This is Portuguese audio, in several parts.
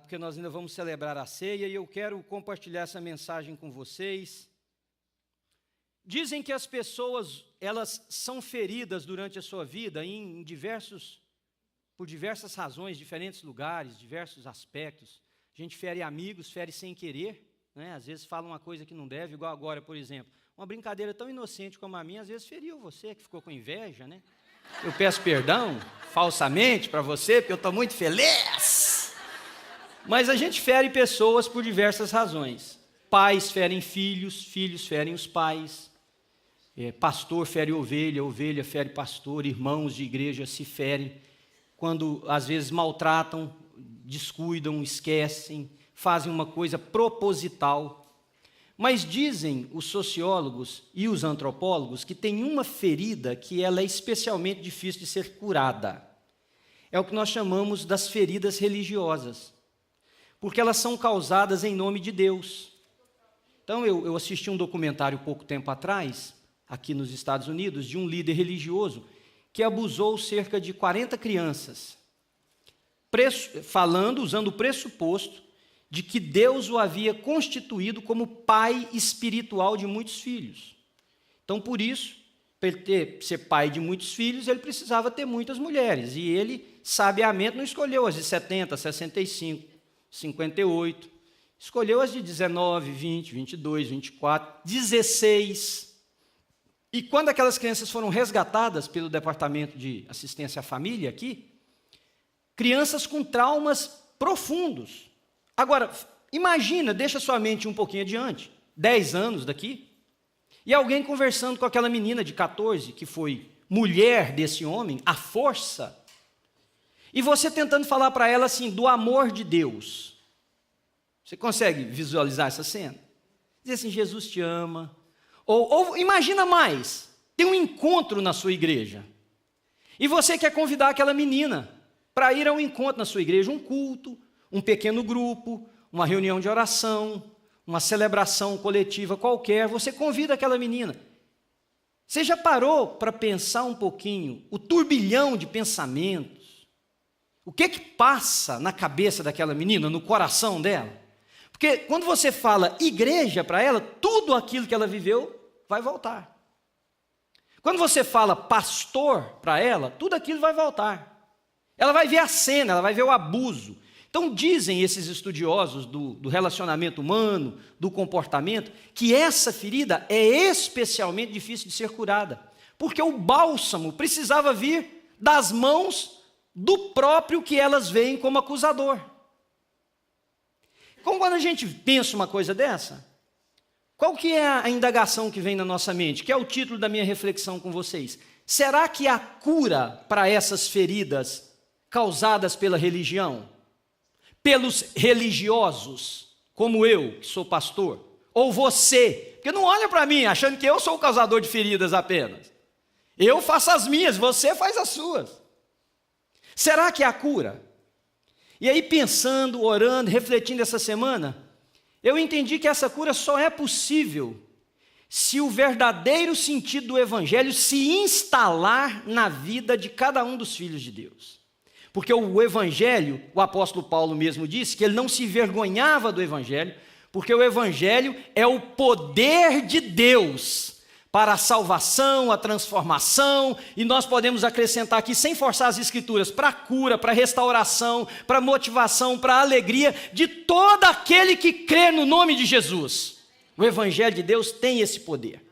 porque nós ainda vamos celebrar a ceia e eu quero compartilhar essa mensagem com vocês. Dizem que as pessoas, elas são feridas durante a sua vida por diversas razões, diferentes lugares, diversos aspectos. A gente fere amigos, fere sem querer, né? Às vezes fala uma coisa que não deve, igual agora, por exemplo. Uma brincadeira tão inocente como a minha, às vezes feriu você, que ficou com inveja, né? Eu peço perdão, falsamente, para você, porque eu estou muito feliz. Mas a gente fere pessoas por diversas razões. Pais ferem filhos, filhos ferem os pais. Pastor fere ovelha, ovelha fere pastor, irmãos de igreja se ferem. Quando, às vezes, maltratam, descuidam, esquecem, fazem uma coisa proposital. Mas dizem os sociólogos e os antropólogos que tem uma ferida que ela é especialmente difícil de ser curada. É o que nós chamamos das feridas religiosas, porque elas são causadas em nome de Deus. Então, eu assisti um documentário pouco tempo atrás, aqui nos Estados Unidos, de um líder religioso que abusou cerca de 40 crianças, usando o pressuposto de que Deus o havia constituído como pai espiritual de muitos filhos. Então, por isso, para ele ser pai de muitos filhos, ele precisava ter muitas mulheres. E ele, sabiamente, não escolheu as de 70, 65, 58. Escolheu as de 19, 20, 22, 24, 16. E quando aquelas crianças foram resgatadas pelo Departamento de Assistência à Família aqui, crianças com traumas profundos. Agora, imagina, deixa sua mente um pouquinho adiante, 10 anos daqui, e alguém conversando com aquela menina de 14, que foi mulher desse homem, à força, e você tentando falar para ela assim, do amor de Deus. Você consegue visualizar essa cena? Dizer assim, Jesus te ama. Ou imagina mais, tem um encontro na sua igreja, e você quer convidar aquela menina para ir ao encontro na sua igreja, um culto, um pequeno grupo, uma reunião de oração, uma celebração coletiva qualquer, você convida aquela menina. Você já parou para pensar um pouquinho o turbilhão de pensamentos? O que passa na cabeça daquela menina, no coração dela? Porque quando você fala igreja para ela, tudo aquilo que ela viveu vai voltar. Quando você fala pastor para ela, tudo aquilo vai voltar. Ela vai ver a cena, ela vai ver o abuso. Então dizem esses estudiosos do relacionamento humano, do comportamento, que essa ferida é especialmente difícil de ser curada, porque o bálsamo precisava vir das mãos do próprio que elas veem como acusador. Como quando a gente pensa uma coisa dessa, qual que é a indagação que vem na nossa mente, que é o título da minha reflexão com vocês? Será que há cura para essas feridas causadas pela religião? Pelos religiosos, como eu, que sou pastor, ou você, porque não olha para mim achando que eu sou o causador de feridas apenas. Eu faço as minhas, você faz as suas. Será que há cura? E aí pensando, orando, refletindo essa semana, eu entendi que essa cura só é possível se o verdadeiro sentido do Evangelho se instalar na vida de cada um dos filhos de Deus. Porque o Evangelho, o apóstolo Paulo mesmo disse que ele não se envergonhava do Evangelho, porque o Evangelho é o poder de Deus para a salvação, a transformação, e nós podemos acrescentar aqui, sem forçar as Escrituras, para a cura, para a restauração, para a motivação, para a alegria de todo aquele que crê no nome de Jesus. O Evangelho de Deus tem esse poder.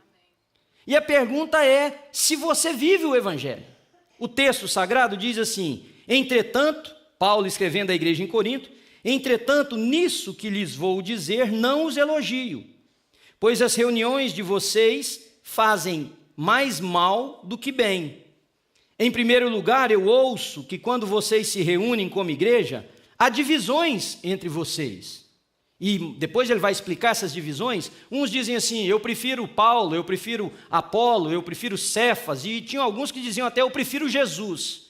E a pergunta é se você vive o Evangelho. O texto sagrado diz assim: entretanto, Paulo escrevendo à igreja em Corinto, entretanto, nisso que lhes vou dizer, não os elogio, pois as reuniões de vocês fazem mais mal do que bem. Em primeiro lugar, eu ouço que quando vocês se reúnem como igreja, há divisões entre vocês. E depois ele vai explicar essas divisões. Uns dizem assim, eu prefiro Paulo, eu prefiro Apolo, eu prefiro Cefas, e tinham alguns que diziam até, eu prefiro Jesus.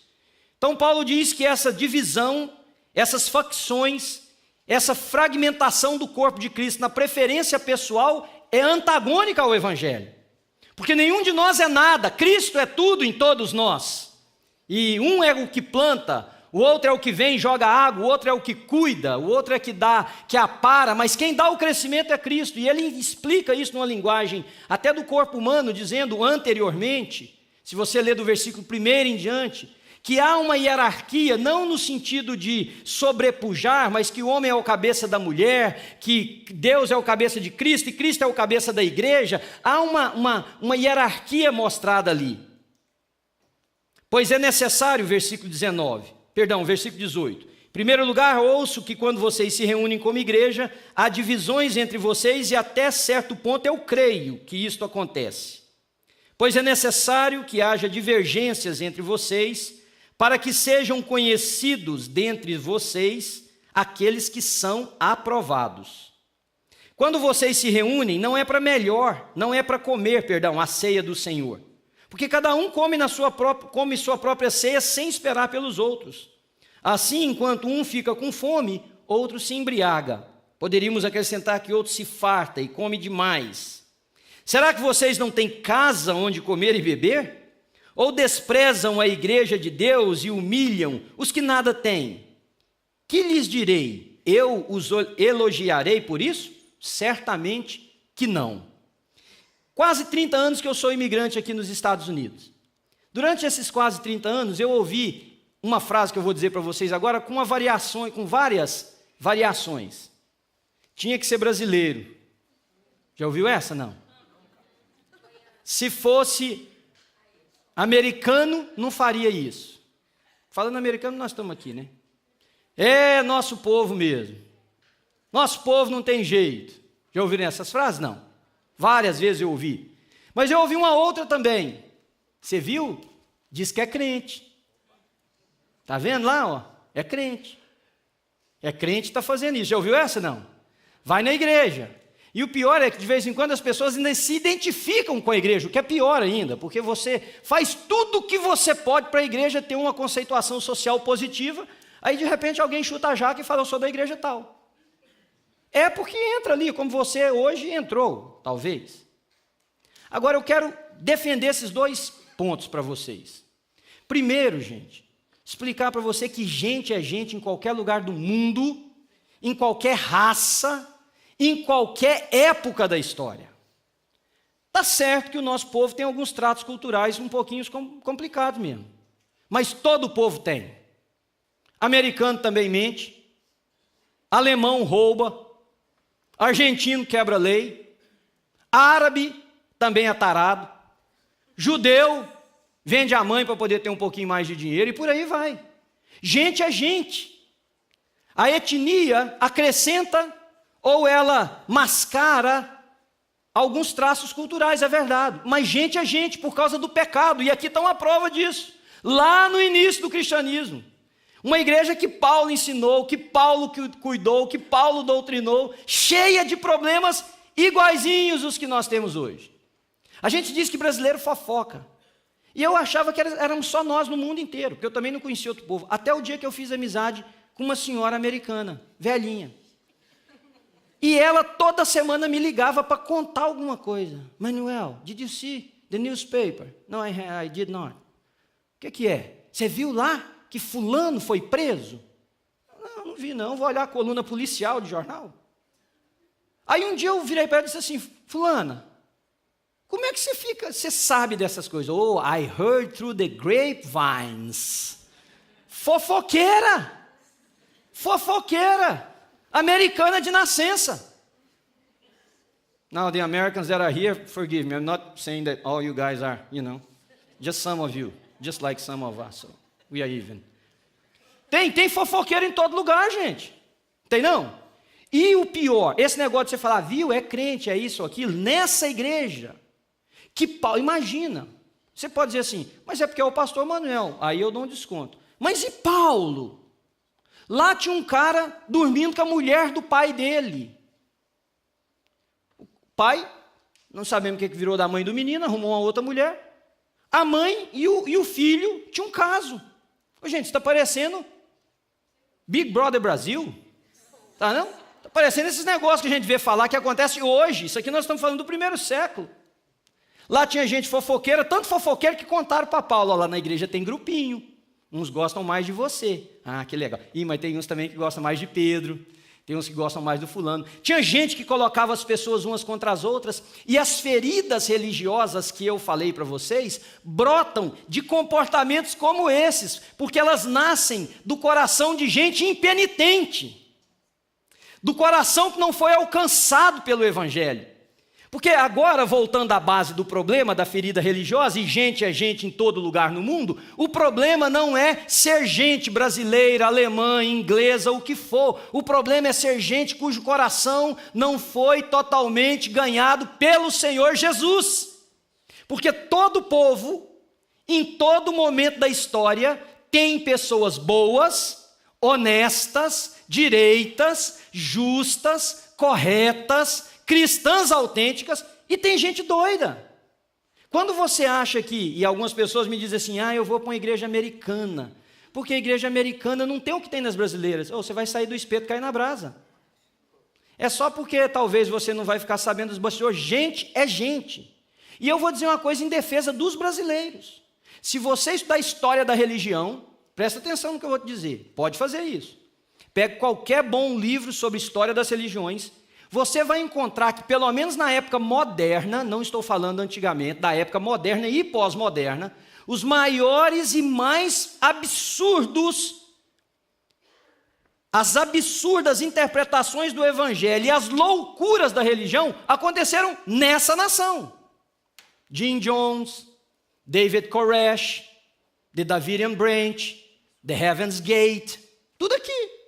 Então Paulo diz que essa divisão, essas facções, essa fragmentação do corpo de Cristo na preferência pessoal é antagônica ao Evangelho. Porque nenhum de nós é nada, Cristo é tudo em todos nós. E um é o que planta, o outro é o que vem e joga água, o outro é o que cuida, o outro é que dá, que apara, mas quem dá o crescimento é Cristo. E ele explica isso numa linguagem até do corpo humano, dizendo anteriormente, se você ler do versículo 1 em diante, que há uma hierarquia, não no sentido de sobrepujar, mas que o homem é o cabeça da mulher, que Deus é o cabeça de Cristo e Cristo é o cabeça da igreja. Há uma hierarquia mostrada ali. Pois é necessário, versículo 18. Em primeiro lugar, ouço que quando vocês se reúnem como igreja, há divisões entre vocês e até certo ponto eu creio que isto acontece. Pois é necessário que haja divergências entre vocês, para que sejam conhecidos dentre vocês aqueles que são aprovados. Quando vocês se reúnem, não é para comer a ceia do Senhor, porque cada um come sua própria ceia sem esperar pelos outros. Assim, enquanto um fica com fome, outro se embriaga. Poderíamos acrescentar que outro se farta e come demais. Será que vocês não têm casa onde comer e beber? Ou desprezam a igreja de Deus e humilham os que nada têm? Que lhes direi? Eu os elogiarei por isso? Certamente que não. Quase 30 anos que eu sou imigrante aqui nos Estados Unidos. Durante esses quase 30 anos, eu ouvi uma frase que eu vou dizer para vocês agora com várias variações. Tinha que ser brasileiro. Já ouviu essa? Não. Se fosse americano, não faria isso. Falando americano, nós estamos aqui, né? É nosso povo mesmo. Nosso povo não tem jeito. Já ouviram essas frases? Não. Várias vezes eu ouvi. Mas eu ouvi uma outra também. Você viu? Diz que é crente. Está vendo lá? Ó? É crente. É crente que está fazendo isso. Já ouviu essa? Não. Vai na igreja. E o pior é que de vez em quando as pessoas ainda se identificam com a igreja, o que é pior ainda, porque você faz tudo o que você pode para a igreja ter uma conceituação social positiva, aí de repente alguém chuta a jaca e fala, eu sou da igreja tal. É porque entra ali, como você hoje entrou, talvez. Agora eu quero defender esses dois pontos para vocês. Primeiro, gente, explicar para você que gente é gente em qualquer lugar do mundo, em qualquer raça, em qualquer época da história. Está certo que o nosso povo tem alguns tratos culturais um pouquinho complicados mesmo. Mas todo o povo tem. Americano também mente. Alemão rouba. Argentino quebra lei. Árabe também é tarado. Judeu vende a mãe para poder ter um pouquinho mais de dinheiro e por aí vai. Gente é gente. A etnia acrescenta ou ela mascara alguns traços culturais, é verdade. Mas gente é gente por causa do pecado. E aqui está uma prova disso. Lá no início do cristianismo. Uma igreja que Paulo ensinou, que Paulo cuidou, que Paulo doutrinou, cheia de problemas iguaizinhos os que nós temos hoje. A gente diz que brasileiro fofoca. E eu achava que éramos só nós no mundo inteiro, porque eu também não conhecia outro povo. Até o dia que eu fiz amizade com uma senhora americana, velhinha. E ela toda semana me ligava para contar alguma coisa. Manuel, did you see the newspaper? No, I did not. O que é? Você viu lá que fulano foi preso? Não vi não, vou olhar a coluna policial de jornal. Aí um dia eu virei para ela e disse assim, fulana, como é que você sabe dessas coisas? Oh, I heard through the grapevines. Fofoqueira. Americana de nascença. Now, the Americans that are here, forgive me, I'm not saying that all you guys are, just some of you, just like some of us, so we are even. Tem fofoqueiro em todo lugar, gente. Tem não? E o pior, esse negócio de você falar, viu, é crente, é isso, aquilo, nessa igreja, que Paulo, imagina, você pode dizer assim, mas é porque é o pastor Manuel, aí eu dou um desconto. Mas e Paulo? Lá tinha um cara dormindo com a mulher do pai dele. O pai, não sabemos o que virou da mãe do menino, arrumou uma outra mulher. A mãe e o filho tinham um caso. Ô, gente, está parecendo Big Brother Brasil? Tá não? Está parecendo esses negócios que a gente vê falar que acontece hoje. Isso aqui nós estamos falando do primeiro século. Lá tinha gente fofoqueira, tanto fofoqueira que contaram para Paulo, lá na igreja tem grupinho. Uns gostam mais de você. Ah, que legal. Mas tem uns também que gostam mais de Pedro. Tem uns que gostam mais do fulano. Tinha gente que colocava as pessoas umas contra as outras. E as feridas religiosas que eu falei para vocês brotam de comportamentos como esses. Porque elas nascem do coração de gente impenitente. Do coração que não foi alcançado pelo Evangelho. Porque agora, voltando à base do problema da ferida religiosa, e gente é gente em todo lugar no mundo, o problema não é ser gente brasileira, alemã, inglesa, o que for. O problema é ser gente cujo coração não foi totalmente ganhado pelo Senhor Jesus. Porque todo povo, em todo momento da história, tem pessoas boas, honestas, direitas, justas, corretas, cristãs autênticas, e tem gente doida. Quando você acha que, e algumas pessoas me dizem assim, eu vou para uma igreja americana, porque a igreja americana não tem o que tem nas brasileiras. Você vai sair do espeto e cair na brasa. É só porque talvez você não vai ficar sabendo dos bastidores. Gente é gente. E eu vou dizer uma coisa em defesa dos brasileiros. Se você estudar a história da religião, presta atenção no que eu vou te dizer, pode fazer isso. Pegue qualquer bom livro sobre história das religiões, você vai encontrar que, pelo menos na época moderna, não estou falando antigamente, da época moderna e pós-moderna, os maiores e mais absurdos, as absurdas interpretações do Evangelho e as loucuras da religião aconteceram nessa nação. Jim Jones, David Koresh, The Davidian Branch, The Heaven's Gate, tudo aqui.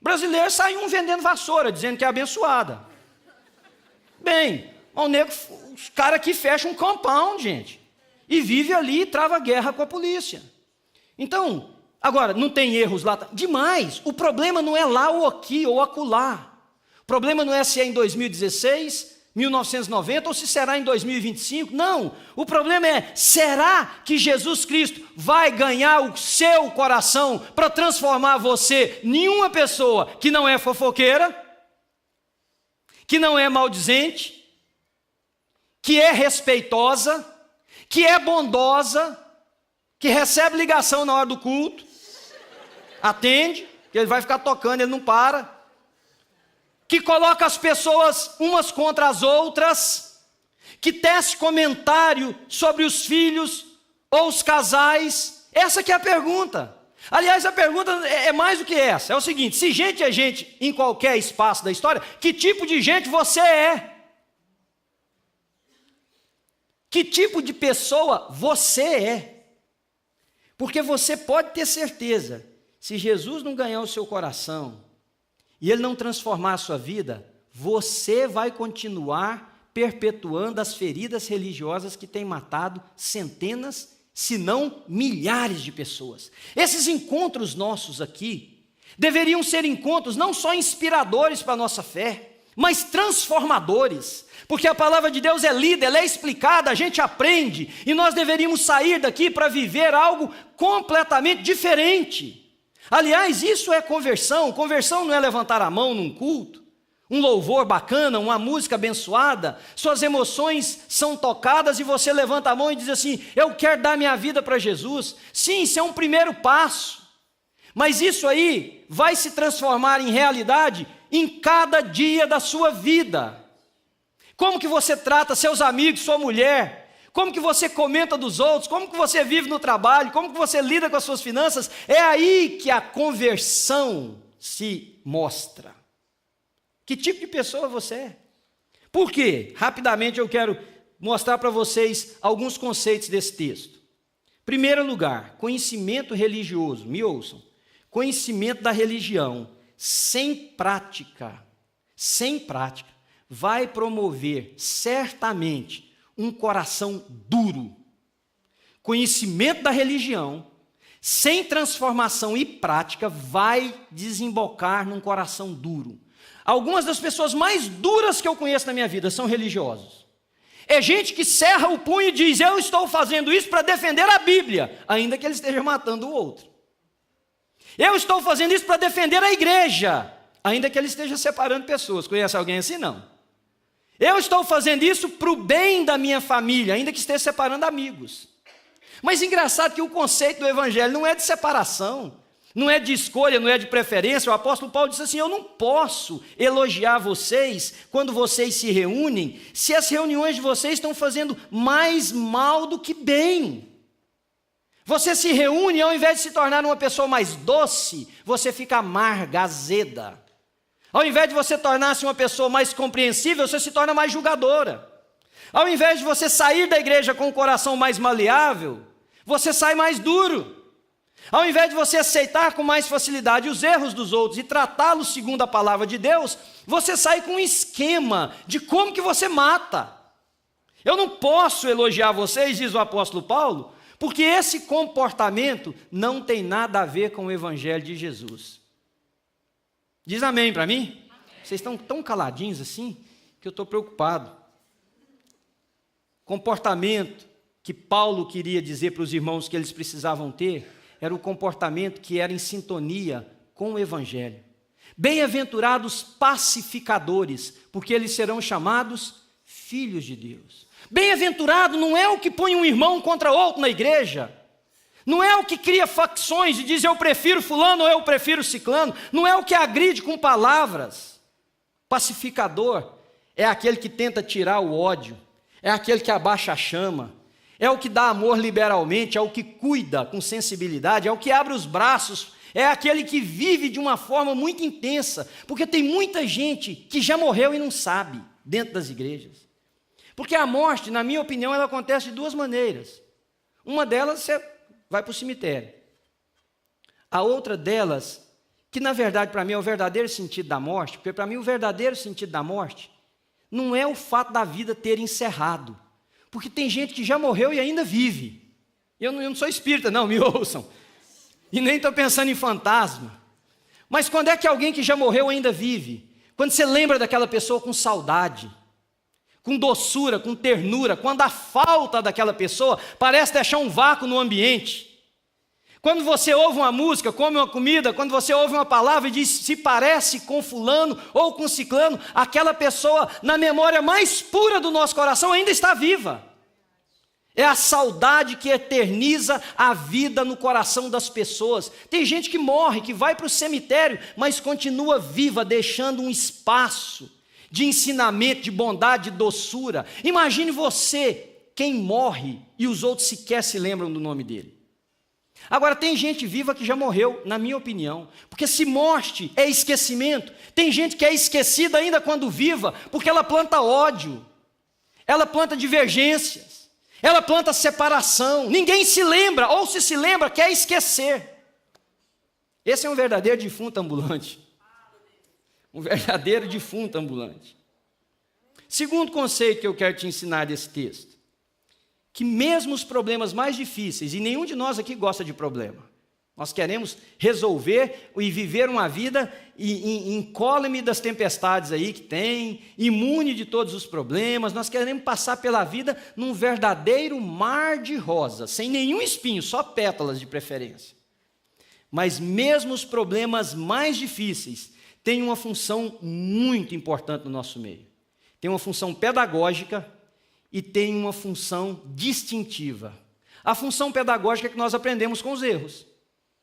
Brasileiro sai um vendendo vassoura, dizendo que é abençoada. Bem, os caras aqui fecham um compound, gente, e vive ali e trava guerra com a polícia. Então, agora, não tem erros lá? Demais. O problema não é lá ou aqui ou acolá. O problema não é se é em 2016, 1990 ou se será em 2025. Não. O problema é, será que Jesus Cristo vai ganhar o seu coração para transformar você em uma pessoa que não é fofoqueira, que não é maldizente, que é respeitosa, que é bondosa, que recebe ligação na hora do culto, atende, que ele vai ficar tocando, ele não para, que coloca as pessoas umas contra as outras, que tece comentário sobre os filhos ou os casais. Essa que é a pergunta. Aliás, a pergunta é mais do que essa. É o seguinte, se gente é gente em qualquer espaço da história, que tipo de gente você é? Que tipo de pessoa você é? Porque você pode ter certeza, se Jesus não ganhar o seu coração, e Ele não transformar a sua vida, você vai continuar perpetuando as feridas religiosas que têm matado centenas, se não milhares de pessoas. Esses encontros nossos aqui deveriam ser encontros não só inspiradores para a nossa fé, mas transformadores, porque a palavra de Deus é lida, ela é explicada, a gente aprende, e nós deveríamos sair daqui para viver algo completamente diferente. Aliás, isso é conversão. Conversão não é levantar a mão num culto, um louvor bacana, uma música abençoada, suas emoções são tocadas e você levanta a mão e diz assim, eu quero dar minha vida para Jesus. Sim, isso é um primeiro passo, mas isso aí vai se transformar em realidade em cada dia da sua vida. Como que você trata seus amigos, sua mulher? Como que você comenta dos outros? Como que você vive no trabalho? Como que você lida com as suas finanças? É aí que a conversão se mostra. Que tipo de pessoa você é? Por quê? Rapidamente eu quero mostrar para vocês alguns conceitos desse texto. Primeiro lugar, conhecimento religioso. Me ouçam. Conhecimento da religião sem prática, vai promover certamente um coração duro. Conhecimento da religião, sem transformação e prática, vai desembocar num coração duro. Algumas das pessoas mais duras que eu conheço na minha vida são religiosos. É gente que cerra o punho e diz, eu estou fazendo isso para defender a Bíblia, ainda que ele esteja matando o outro. Eu estou fazendo isso para defender a igreja, ainda que ele esteja separando pessoas. Conhece alguém assim? Não. Eu estou fazendo isso para o bem da minha família, ainda que esteja separando amigos. Mas engraçado que o conceito do evangelho não é de separação, não é de escolha, não é de preferência. O apóstolo Paulo disse assim: eu não posso elogiar vocês quando vocês se reúnem, se as reuniões de vocês estão fazendo mais mal do que bem. Você se reúne, ao invés de se tornar uma pessoa mais doce, você fica amarga, azeda. Ao invés de você tornar-se uma pessoa mais compreensível, você se torna mais julgadora. Ao invés de você sair da igreja com o coração mais maleável, você sai mais duro. Ao invés de você aceitar com mais facilidade os erros dos outros e tratá-los segundo a palavra de Deus, você sai com um esquema de como que você mata. Eu não posso elogiar vocês, diz o apóstolo Paulo, porque esse comportamento não tem nada a ver com o evangelho de Jesus. Diz amém para mim? Amém. Vocês estão tão caladinhos assim que eu estou preocupado. Comportamento que Paulo queria dizer para os irmãos que eles precisavam ter era o comportamento que era em sintonia com o evangelho. Bem-aventurados pacificadores, porque eles serão chamados filhos de Deus. Bem-aventurado não é o que põe um irmão contra outro na igreja, não é o que cria facções e diz eu prefiro fulano ou eu prefiro ciclano, não é o que agride com palavras. Pacificador é aquele que tenta tirar o ódio, é aquele que abaixa a chama, é o que dá amor liberalmente, é o que cuida com sensibilidade, é o que abre os braços, é aquele que vive de uma forma muito intensa, porque tem muita gente que já morreu e não sabe dentro das igrejas. Porque a morte, na minha opinião, ela acontece de duas maneiras. Uma delas, você vai para o cemitério. A outra delas, que na verdade para mim é o verdadeiro sentido da morte, porque para mim o verdadeiro sentido da morte não é o fato da vida ter encerrado. Porque tem gente que já morreu e ainda vive. Eu não sou espírita, não, me ouçam. E nem estou pensando em fantasma. Mas quando é que alguém que já morreu ainda vive? Quando você lembra daquela pessoa com saudade, com doçura, com ternura, quando a falta daquela pessoa parece deixar um vácuo no ambiente. Quando você ouve uma música, come uma comida, quando você ouve uma palavra e diz se parece com fulano ou com ciclano, aquela pessoa, na memória mais pura do nosso coração, ainda está viva. É a saudade que eterniza a vida no coração das pessoas. Tem gente que morre, que vai para o cemitério, mas continua viva, deixando um espaço de ensinamento, de bondade, de doçura. Imagine você, quem morre e os outros sequer se lembram do nome dele. Agora, tem gente viva que já morreu, na minha opinião, porque se morte é esquecimento, tem gente que é esquecida ainda quando viva, porque ela planta ódio, ela planta divergências, ela planta separação, ninguém se lembra, ou se lembra, quer esquecer. Esse é um verdadeiro defunto ambulante. Um verdadeiro defunto ambulante. Segundo conceito que eu quero te ensinar desse texto, que mesmo os problemas mais difíceis, e nenhum de nós aqui gosta de problema, nós queremos resolver e viver uma vida incólume das tempestades aí que tem, imune de todos os problemas, nós queremos passar pela vida num verdadeiro mar de rosas, sem nenhum espinho, só pétalas de preferência. Mas mesmo os problemas mais difíceis têm uma função muito importante no nosso meio. Tem uma função pedagógica e tem uma função distintiva. A função pedagógica é que nós aprendemos com os erros.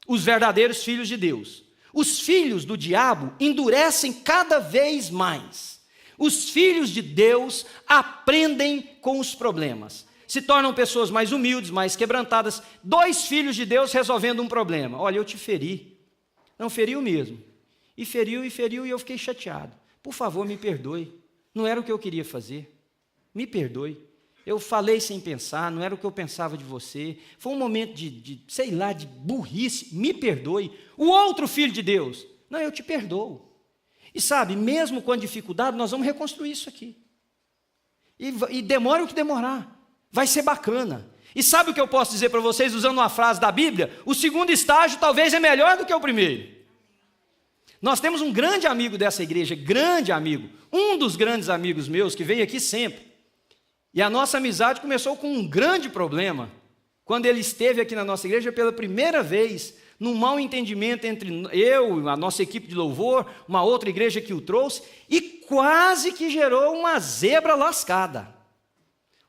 Os verdadeiros filhos de Deus. Os filhos do diabo endurecem cada vez mais. Os filhos de Deus aprendem com os problemas. Se tornam pessoas mais humildes, mais quebrantadas. 2 filhos de Deus resolvendo um problema. Olha, eu te feri. Não, feriu mesmo. E feriu, e eu fiquei chateado. Por favor, me perdoe. Não era o que eu queria fazer. Me perdoe, eu falei sem pensar, não era o que eu pensava de você, foi um momento de burrice, me perdoe. O outro filho de Deus, não, eu te perdoo. E sabe, mesmo com a dificuldade, nós vamos reconstruir isso aqui. E demora o que demorar, vai ser bacana. E sabe o que eu posso dizer para vocês, usando uma frase da Bíblia? O segundo estágio talvez é melhor do que o primeiro. Nós temos um grande amigo dessa igreja, grande amigo, um dos grandes amigos meus, que vem aqui sempre. E a nossa amizade começou com um grande problema, quando ele esteve aqui na nossa igreja pela primeira vez, num mau entendimento entre eu, a nossa equipe de louvor, uma outra igreja que o trouxe, e quase que gerou uma zebra lascada.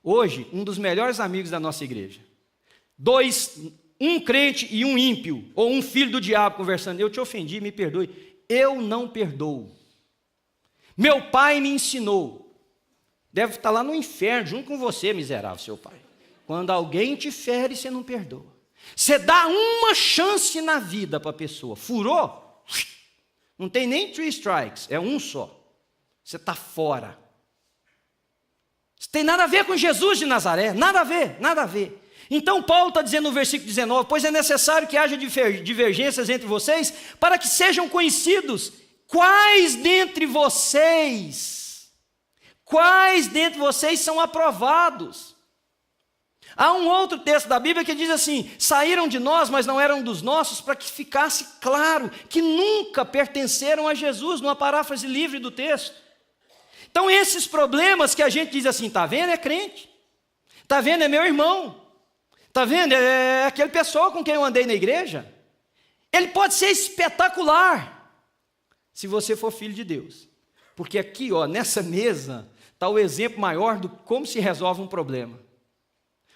Hoje, um dos melhores amigos da nossa igreja. um crente e um ímpio, ou um filho do diabo conversando, eu te ofendi, me perdoe. Eu não perdoo. Meu pai me ensinou. Deve estar lá no inferno, junto com você, miserável, seu pai. Quando alguém te fere, você não perdoa. Você dá uma chance na vida para a pessoa. Furou? Não tem nem 3 strikes, é um só. Você está fora. Isso tem nada a ver com Jesus de Nazaré, nada a ver, nada a ver. Então Paulo está dizendo no versículo 19, pois é necessário que haja divergências entre vocês, para que sejam conhecidos quais dentre vocês são aprovados. Há um outro texto da Bíblia que diz assim, saíram de nós, mas não eram dos nossos, para que ficasse claro que nunca pertenceram a Jesus, numa paráfrase livre do texto. Então esses problemas que a gente diz assim, está vendo, é crente, está vendo, é meu irmão, está vendo, é aquele pessoal com quem eu andei na igreja, ele pode ser espetacular, se você for filho de Deus, porque aqui, ó, nessa mesa, está o exemplo maior de como se resolve um problema.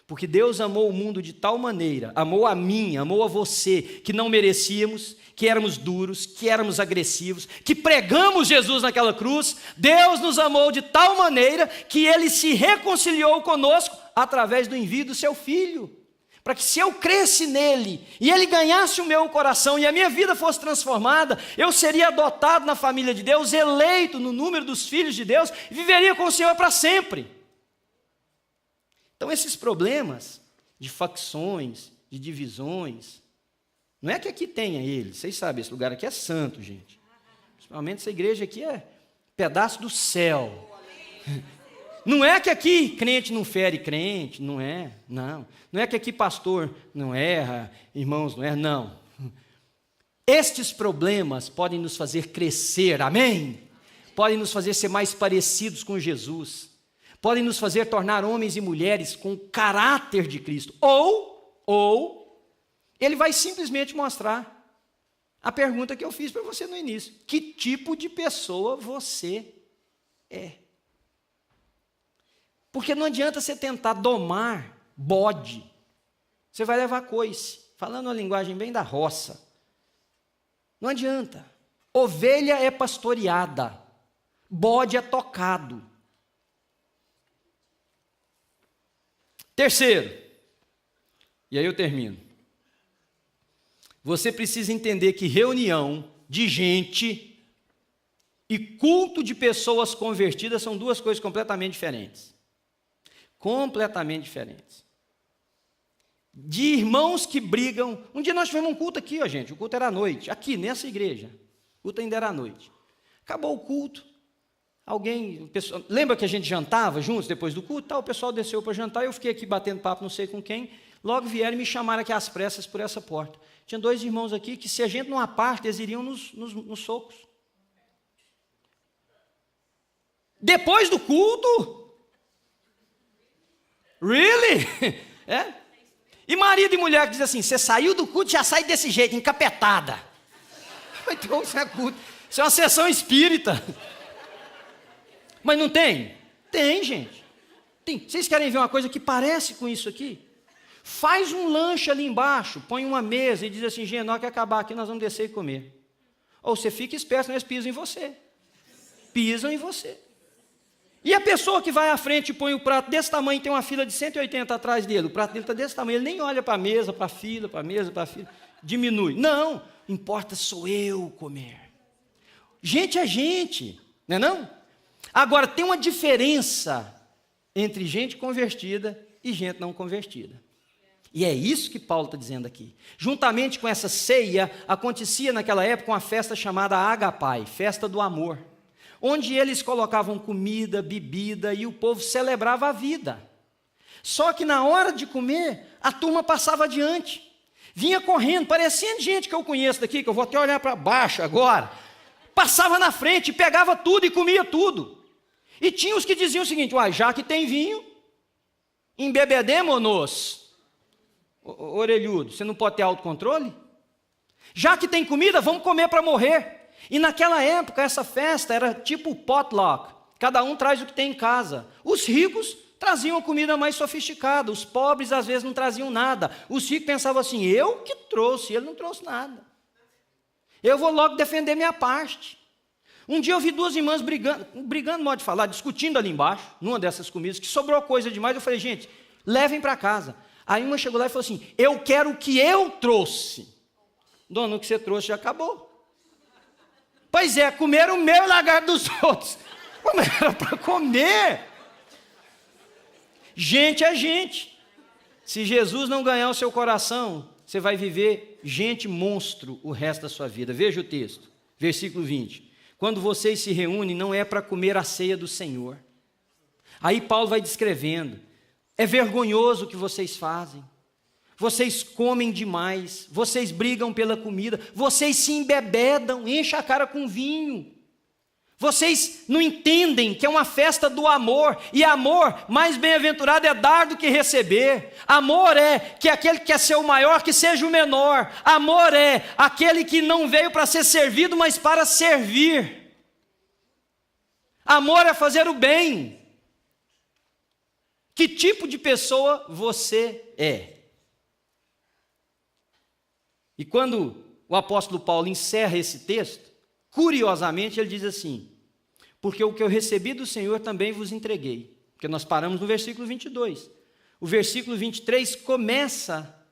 Porque Deus amou o mundo de tal maneira, amou a mim, amou a você, que não merecíamos, que éramos duros, que éramos agressivos, que pregamos Jesus naquela cruz. Deus nos amou de tal maneira que Ele se reconciliou conosco através do envio do Seu Filho. Para que se eu cresce nele, e Ele ganhasse o meu coração, e a minha vida fosse transformada, eu seria adotado na família de Deus, eleito no número dos filhos de Deus, e viveria com o Senhor para sempre. Então esses problemas de facções, de divisões, não é que aqui tenha eles, vocês sabem, esse lugar aqui é santo, gente. Principalmente essa igreja aqui é pedaço do céu. Não é que aqui crente não fere crente, não é, não. Não é que aqui pastor não erra, irmãos não erram, não. Estes problemas podem nos fazer crescer, amém? Podem nos fazer ser mais parecidos com Jesus. Podem nos fazer tornar homens e mulheres com o caráter de Cristo. Ou Ele vai simplesmente mostrar a pergunta que eu fiz para você no início. Que tipo de pessoa você é? Porque não adianta você tentar domar bode. Você vai levar coice. Falando uma linguagem bem da roça. Não adianta. Ovelha é pastoreada. Bode é tocado. Terceiro, e aí eu termino. Você precisa entender que reunião de gente e culto de pessoas convertidas são duas coisas completamente diferentes. Completamente diferentes. De irmãos que brigam. Um dia nós tivemos um culto aqui, ó, gente. O culto era à noite, aqui nessa igreja. O culto ainda era à noite. Acabou o culto. Lembra que a gente jantava juntos depois do culto? O pessoal desceu para jantar, eu fiquei aqui batendo papo não sei com quem, logo vieram e me chamaram aqui às pressas por essa porta. Tinha 2 irmãos aqui que se a gente não aparta, eles iriam nos socos. Depois do culto? Really? É? E marido e mulher que diz assim, você saiu do culto, já sai desse jeito, encapetada. Então isso é culto, isso é uma sessão espírita. Mas não tem? Tem, gente. Tem. Vocês querem ver uma coisa que parece com isso aqui? Faz um lanche ali embaixo, põe uma mesa e diz assim, gente, na hora que acabar aqui, nós vamos descer e comer. Ou você fica esperto, senão eles pisam em você. Pisam em você. E a pessoa que vai à frente e põe o prato desse tamanho, tem uma fila de 180 atrás dele, o prato dele está desse tamanho, ele nem olha para a mesa, para a fila, para a mesa, para a fila, diminui. Não, importa sou eu comer. Gente é gente, não é não? Agora, tem uma diferença entre gente convertida e gente não convertida. E é isso que Paulo está dizendo aqui. Juntamente com essa ceia, acontecia naquela época uma festa chamada Agapai, festa do amor, onde eles colocavam comida, bebida e o povo celebrava a vida. Só que na hora de comer, a turma passava adiante, vinha correndo, parecendo gente que eu conheço daqui, que eu vou até olhar para baixo agora, passava na frente, pegava tudo e comia tudo. E tinha os que diziam o seguinte, já que tem vinho, embebedemo-nos. Orelhudo, você não pode ter autocontrole? Já que tem comida, vamos comer para morrer. E naquela época, essa festa era tipo potluck. Cada um traz o que tem em casa. Os ricos traziam comida mais sofisticada, os pobres às vezes não traziam nada. Os ricos pensavam assim, eu que trouxe, ele não trouxe nada. Eu vou logo defender minha parte. Um dia eu vi duas irmãs brigando, modo de falar, discutindo ali embaixo, numa dessas comidas, que sobrou coisa demais. Eu falei, gente, levem para casa. Aí uma chegou lá e falou assim, eu quero o que eu trouxe. Dona, o que você trouxe já acabou. Pois é, comeram o meu e largaram dos outros. Como era para comer? Gente é gente. Se Jesus não ganhar o seu coração, você vai viver gente monstro o resto da sua vida. Veja o texto, versículo 20. Quando vocês se reúnem, não é para comer a ceia do Senhor. Aí Paulo vai descrevendo. É vergonhoso o que vocês fazem. Vocês comem demais. Vocês brigam pela comida. Vocês se embebedam, enchem a cara com vinho. Vocês não entendem que é uma festa do amor. E amor, mais bem-aventurado é dar do que receber. Amor é que aquele que quer ser o maior, que seja o menor. Amor é aquele que não veio para ser servido, mas para servir. Amor é fazer o bem. Que tipo de pessoa você é? E quando o apóstolo Paulo encerra esse texto, curiosamente ele diz assim, porque o que eu recebi do Senhor também vos entreguei. Porque nós paramos no versículo 22. O versículo 23 começa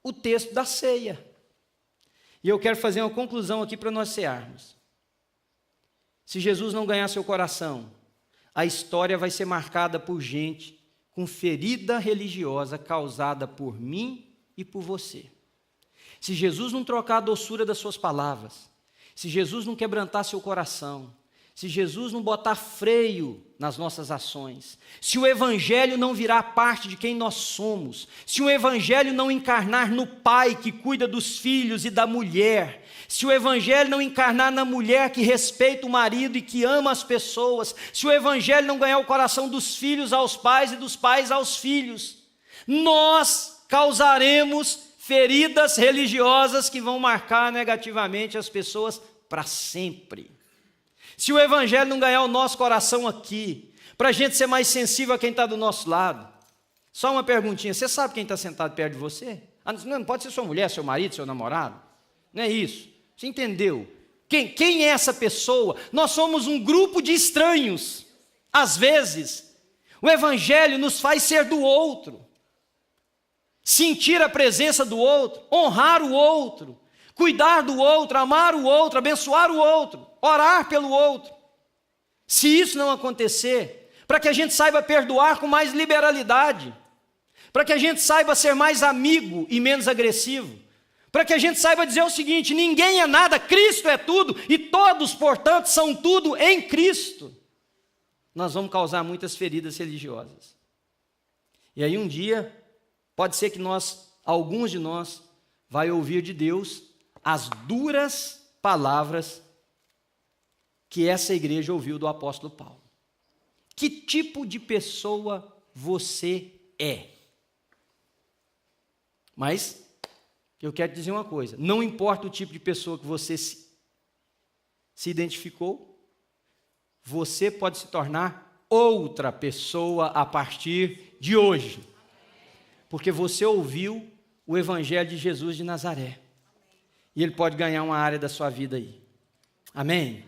o texto da ceia. E eu quero fazer uma conclusão aqui para nós cearmos. Se Jesus não ganhar seu coração, a história vai ser marcada por gente com ferida religiosa causada por mim e por você. Se Jesus não trocar a doçura das suas palavras, se Jesus não quebrantar seu coração, se Jesus não botar freio nas nossas ações, se o Evangelho não virar parte de quem nós somos, se o Evangelho não encarnar no pai que cuida dos filhos e da mulher, se o Evangelho não encarnar na mulher que respeita o marido e que ama as pessoas, se o Evangelho não ganhar o coração dos filhos aos pais e dos pais aos filhos, nós causaremos feridas religiosas que vão marcar negativamente as pessoas para sempre. Se o Evangelho não ganhar o nosso coração aqui, para a gente ser mais sensível a quem está do nosso lado, só uma perguntinha, você sabe quem está sentado perto de você? Não pode ser sua mulher, seu marido, seu namorado, não é isso, você entendeu? Quem é essa pessoa? Nós somos um grupo de estranhos, às vezes, o Evangelho nos faz ser do outro, sentir a presença do outro, honrar o outro, cuidar do outro, amar o outro, abençoar o outro, orar pelo outro. Se isso não acontecer, para que a gente saiba perdoar com mais liberalidade, para que a gente saiba ser mais amigo e menos agressivo, para que a gente saiba dizer o seguinte, ninguém é nada, Cristo é tudo, e todos, portanto, são tudo em Cristo, nós vamos causar muitas feridas religiosas. E aí um dia, pode ser que alguns de nós, vai ouvir de Deus as duras palavras que essa igreja ouviu do apóstolo Paulo. Que tipo de pessoa você é? Mas eu quero te dizer uma coisa, não importa o tipo de pessoa que você se identificou, você pode se tornar outra pessoa a partir de hoje. Porque você ouviu o Evangelho de Jesus de Nazaré. E ele pode ganhar uma área da sua vida aí. Amém?